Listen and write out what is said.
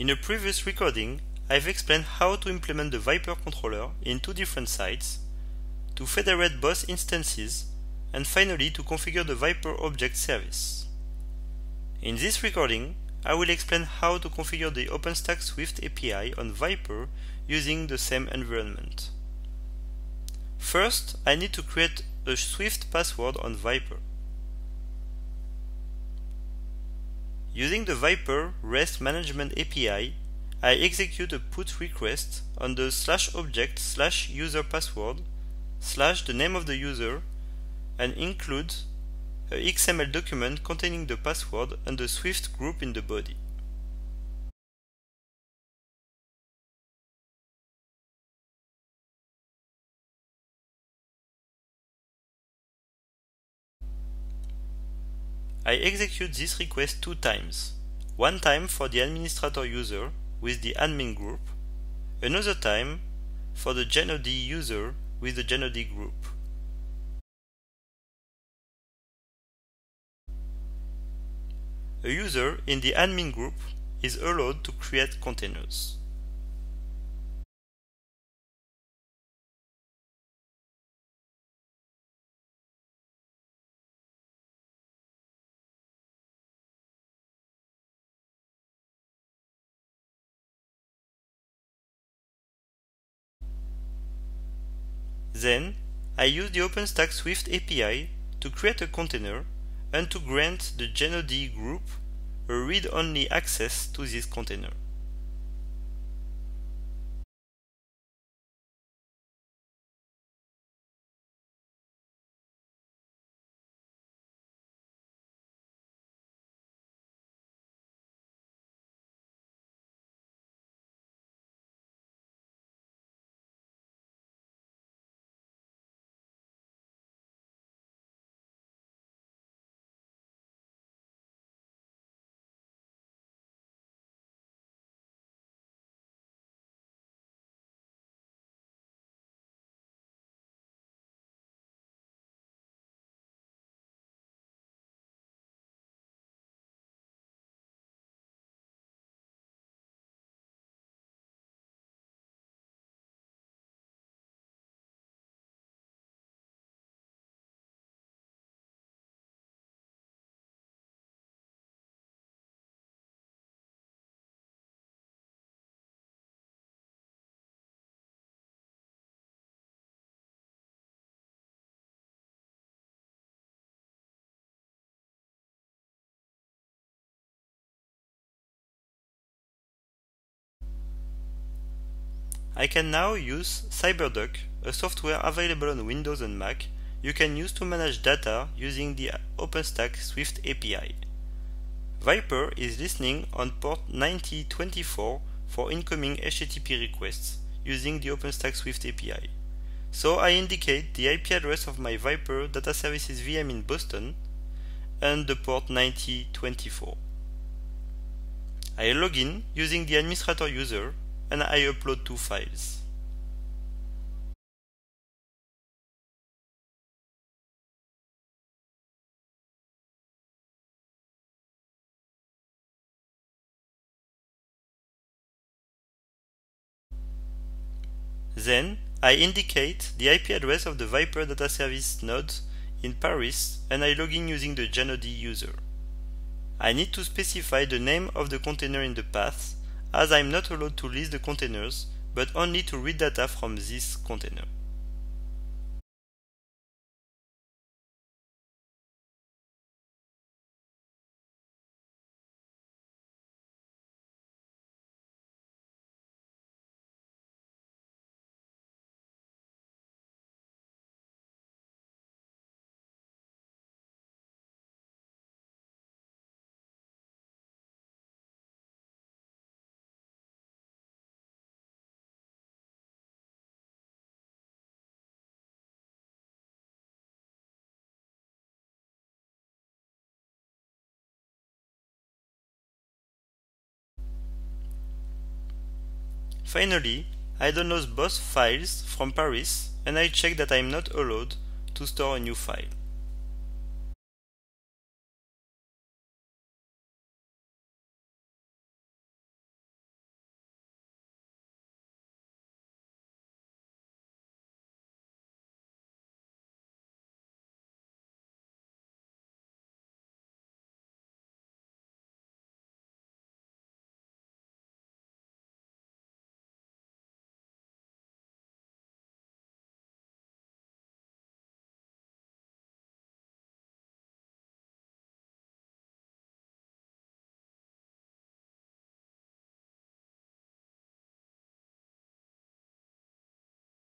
In a previous recording, I've explained how to implement the ViPR controller in two different sites, to federate both instances, and finally to configure the ViPR Object Service. In this recording, I will explain how to configure the Openstack Swift API on ViPR using the same environment. First, I need to create a Swift password on ViPR. Using the ViPR REST Management API, I execute a put request on the /object/user password / the name of the user and include a XML document containing the password and the Swift group in the body. I execute this request two times, one time for the administrator user with the admin group, another time for the JANNOD user with the JANNOD group. A user in the admin group is allowed to create containers. Then, I use the Openstack Swift API to create a container and to grant the JANNOD group a read-only access to this container. I can now use CyberDuck, a software available on Windows and Mac you can use to manage data using the Openstack Swift API. ViPR is listening on port 9024 for incoming HTTP requests using the Openstack Swift API. So I indicate the IP address of my ViPR Data Services VM in Boston and the port 9024. I log in using the administrator user and I upload two files. Then, I indicate the IP address of the ViPR Data Service node in Paris and I log in using the JANNOD user. I need to specify the name of the container in the path, as I'm not allowed to list the containers, but only to read data from this container. Finally, I download both files from Paris and I check that I am not allowed to store a new file.